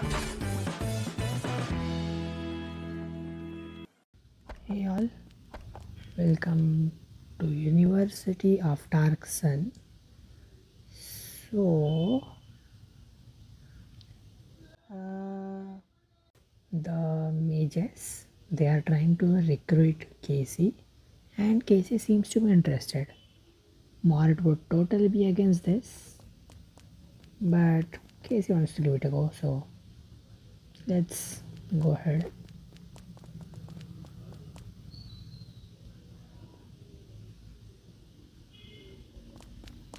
Hey all, welcome to University of Dark Sun. So, the mages they are trying to recruit Keisi, and Keisi seems to be interested. Mort would totally be against this, but Keisi wants to give it a go. So, let's go ahead.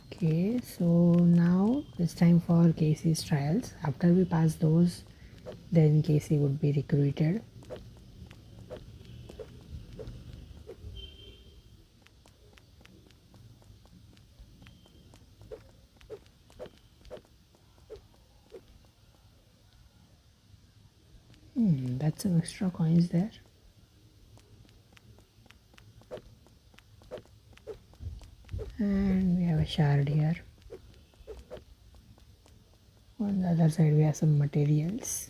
Okay, so now it's time for Keisi's trials. After we pass those, then Keisi would be recruited. That's some extra coins there. And we have a shard here. On the other side we have some materials.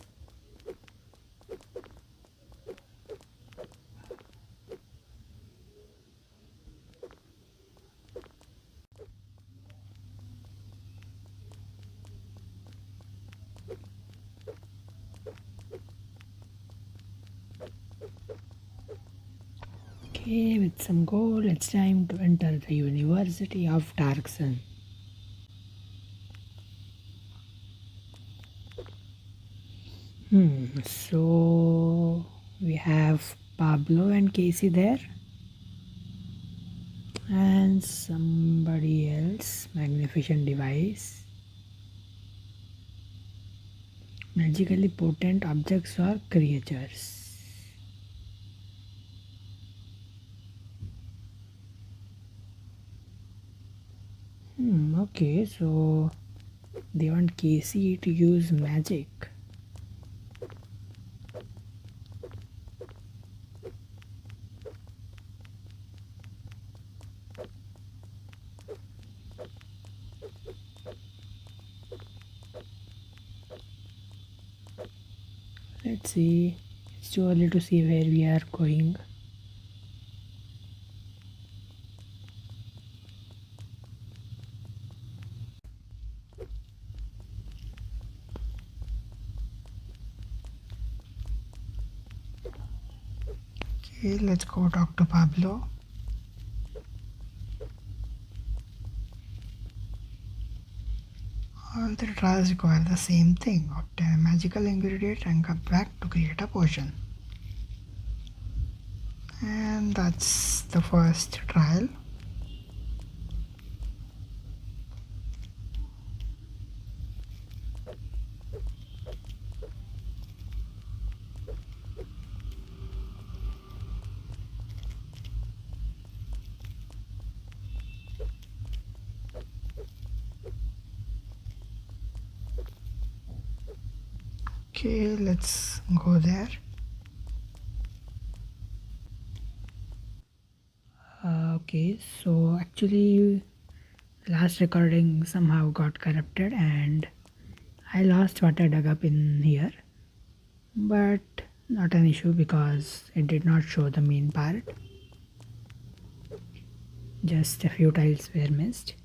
Okay, with some gold, it's time to enter the University of Dark Sun. So we have Pablo and Keisi there, and somebody else. Magnificent device. Magically potent objects or creatures. Okay, so they want Keisi to use magic. Let's see. It's too early to see where we are going. Okay, let's go talk to Pablo. All the trials require the same thing: obtain a magical ingredient and come back to create a potion. And that's the first trial. Okay, let's go there. Okay, so actually last recording somehow got corrupted and I lost what I dug up in here, but not an issue because it did not show the main part. Just a few tiles were missed.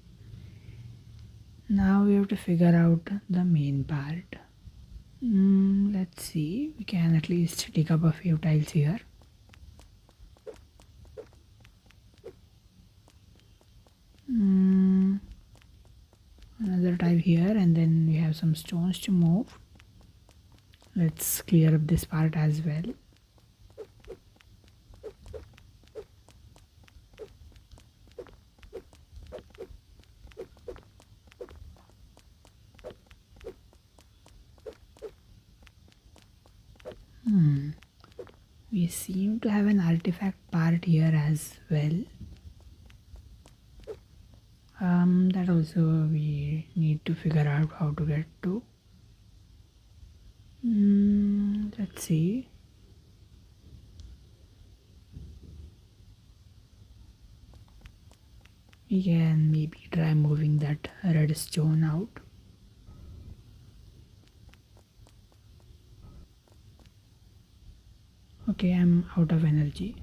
Now we have to figure out the main part. Let's see, we can at least dig up a few tiles here. Another tile here, and then we have some stones to move. Let's clear up this part as well. We seem to have an artifact part here as well. That also we need to figure out how to get to. Let's see. We can maybe try moving that red stone out. Okay, I'm out of energy.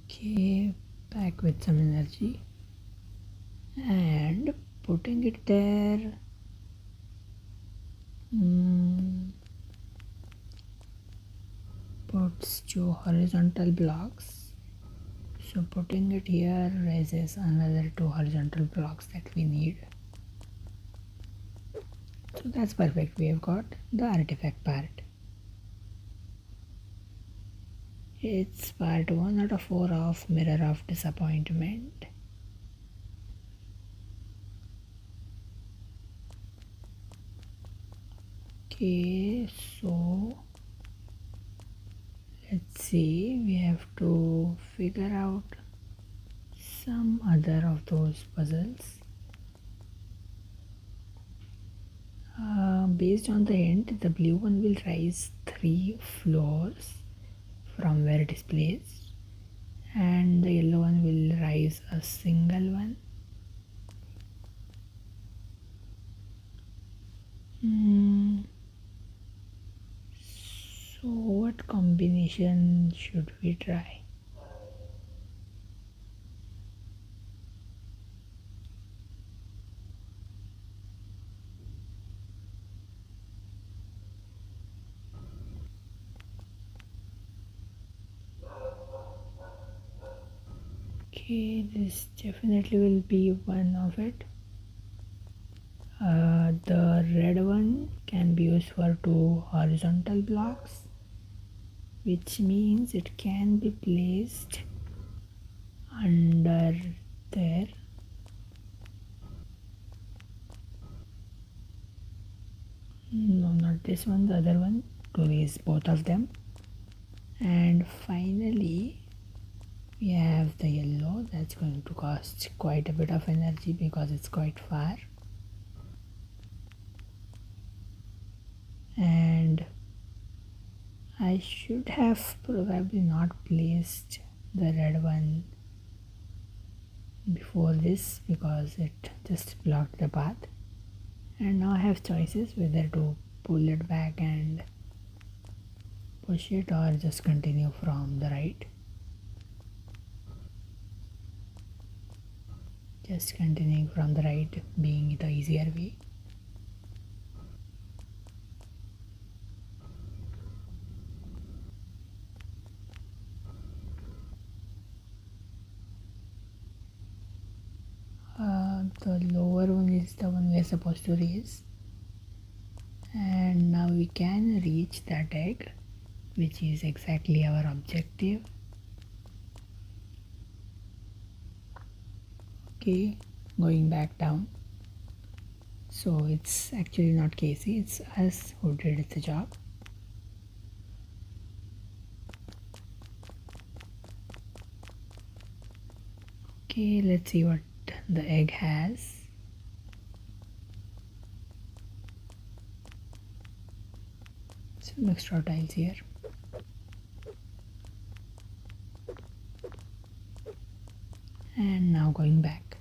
Okay, back with some energy and putting it there. Puts two horizontal blocks. So putting it here raises another two horizontal blocks that we need. So that's perfect. We have got the artifact part. It's part 1 out of 4 of Mirror of Disappointment. Okay, so let's see, we have to figure out some other of those puzzles. Based on the hint, the blue one will rise 3 floors from where it is placed, and the yellow one will rise a single one. So what combination should we try? Okay, this definitely will be one of it. The red one can be used for 2 horizontal blocks, which means it can be placed under there. No, not this one, the other one, to raise both of them. And finally, we have the yellow. That's going to cost quite a bit of energy because it's quite far. And I should have probably not placed the red one before this because it just blocked the path. And now I have choices whether to pull it back and push it or just continue from the right. Just continuing from the right being the easier way. The lower one is the one we are supposed to raise, and now we can reach that egg, which is exactly our objective. Okay, going back down. So it's actually not Keisi, it's us who did the job. Okay, let's see what the egg has. Some extra tiles here. And now going back.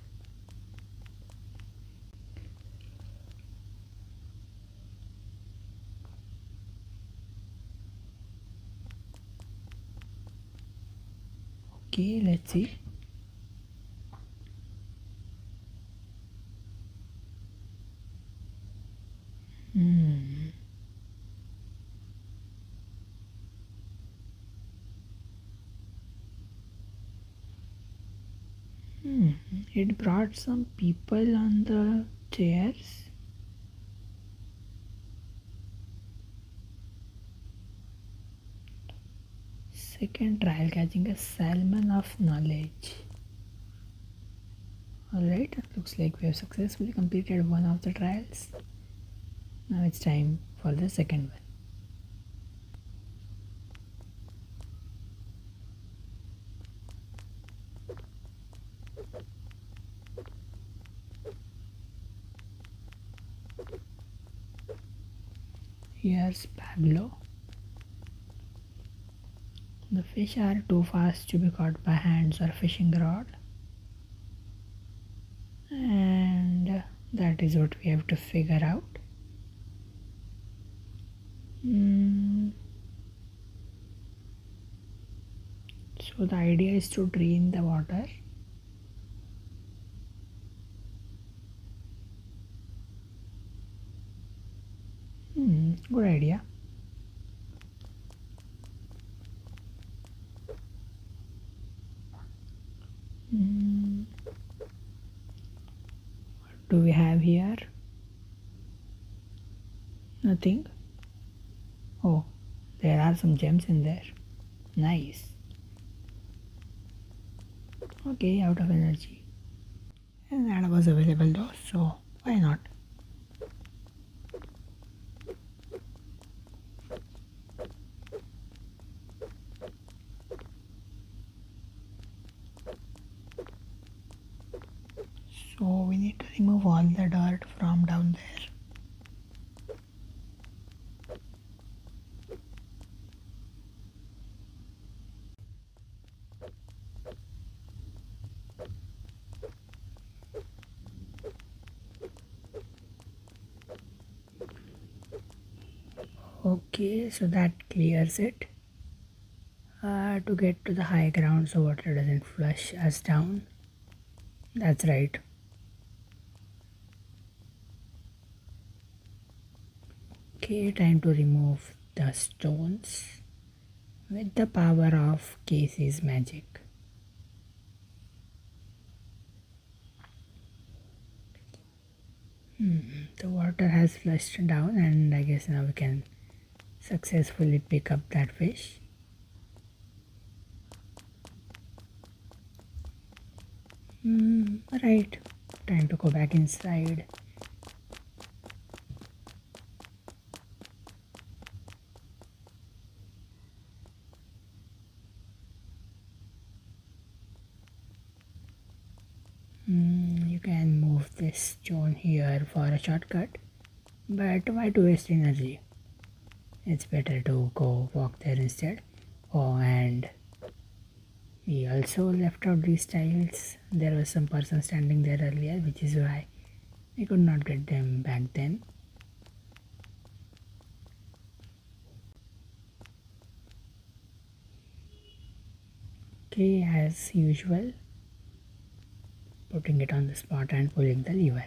Okay, let's see. It brought some people on the chairs. Second trial, catching a salmon of knowledge. Alright, looks like we have successfully completed one of the trials. Now it's time for the second one. Here's Pablo. The fish are too fast to be caught by hands or fishing rod. And that is what we have to figure out. So the idea is to drain the water. Good idea. What do we have here? Nothing. Oh, there are some gems in there. Nice. Okay, out of energy. And that was available though, so why not? So we need to remove all the dirt from down there. Okay, so that clears it. To get to the high ground so water doesn't flush us down. That's right. Okay, time to remove the stones with the power of Keisi's magic. The water has flushed down, and I guess now we can successfully pick up that fish. Right, time to go back inside. You can move this stone here for a shortcut, but why to waste energy? It's better to go walk there instead. Oh, and we also left out these tiles. There was some person standing there earlier, which is why we could not get them back then. Okay, as usual, putting it on the spot and pulling the lever.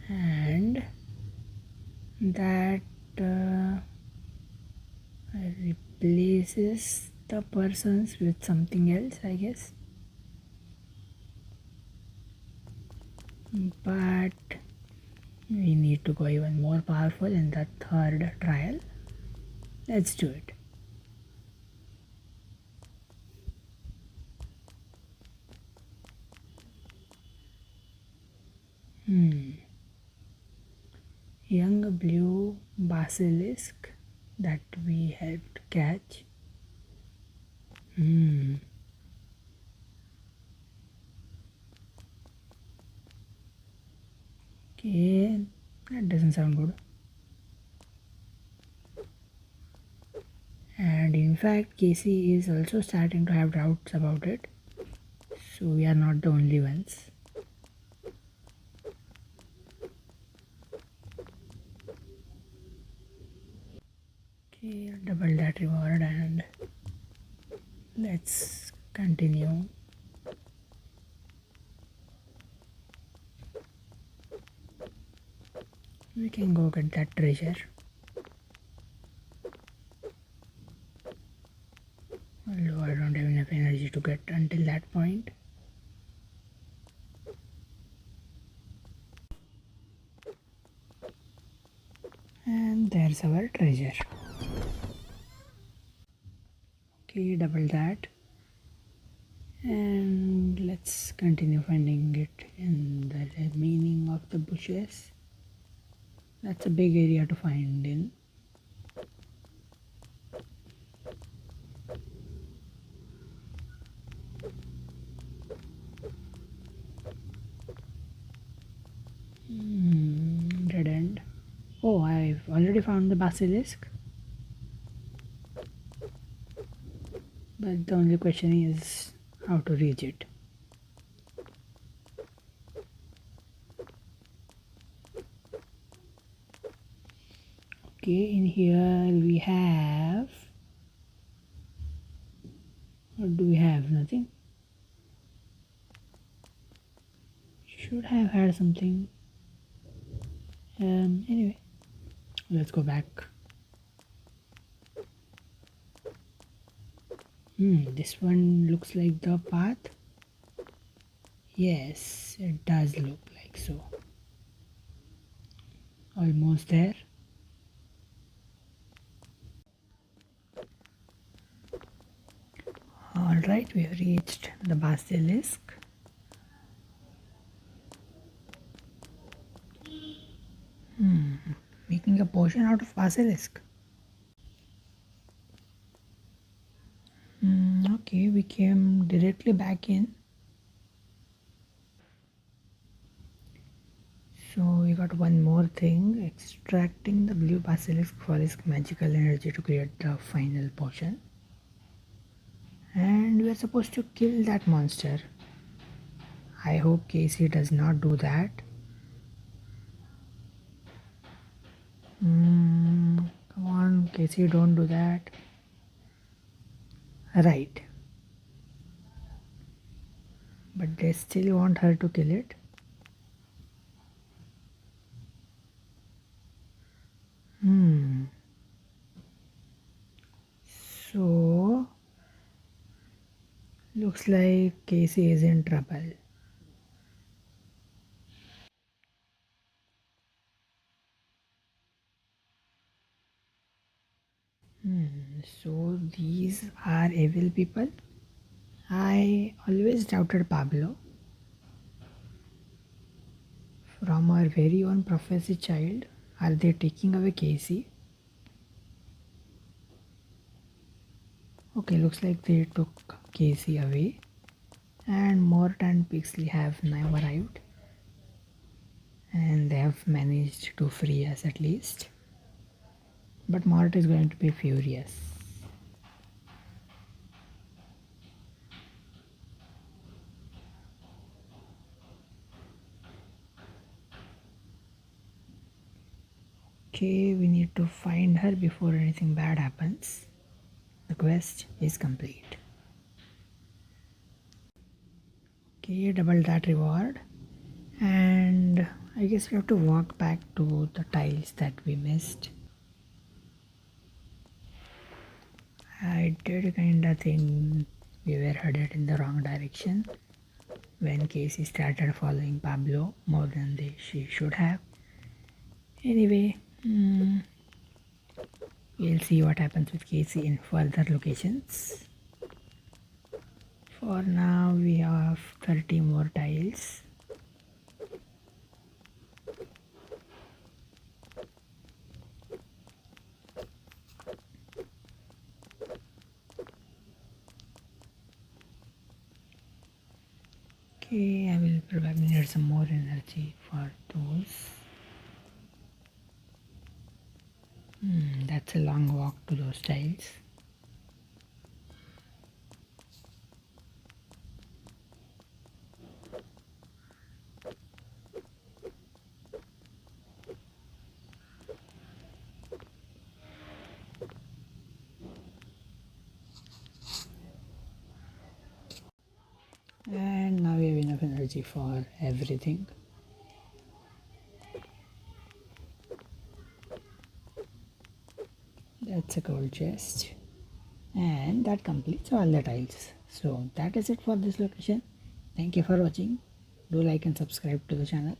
And that replaces the persons with something else, I guess. But we need to go even more powerful in the third trial. Let's do it. Young blue basilisk that we helped catch. Okay, that doesn't sound good. And in fact, Keisi is also starting to have doubts about it. So we are not the only ones. Okay, double that reward and let's continue. We can go get that treasure. Although I don't have enough energy to get until that point. And there's our treasure. Okay, double that. And let's continue finding it in the remaining of the bushes. That's a big area to find in. Dead end. Oh, I've already found the basilisk. But the only question is how to reach it. Okay, in here we have. What do we have? Nothing. Should have had something. Anyway, let's go back. This one looks like the path. Yes, it does look like so. Almost there. Alright, we have reached the basilisk. Making a potion out of basilisk. Okay, we came directly back in. So we got one more thing, extracting the blue basilisk for magical energy to create the final potion. And we are supposed to kill that monster. I hope Keisi does not do that. Come on, Keisi, don't do that. Right. But they still want her to kill it. So looks like Keisi is in trouble. So these are evil people. I always doubted Pablo. From our very own prophecy child, are they taking away Keisi? Okay, looks like they took Keisi away. And Mort and Pixley have now arrived. And they have managed to free us at least. But Mort is going to be furious. Okay, we need to find her before anything bad happens. The quest is complete. Okay, double that reward. And I guess we have to walk back to the tiles that we missed. I did kinda think we were headed in the wrong direction when Keisi started following Pablo more than she should have. Anyway, we'll see what happens with Keisi in further locations. For now, we have 30 more tiles. Okay, I will probably need some more energy for those. That's a long walk to those tiles. And now we have enough energy for everything. That's a gold chest. And that completes all the tiles. So that is it for this location. Thank you for watching. Do like and subscribe to the channel.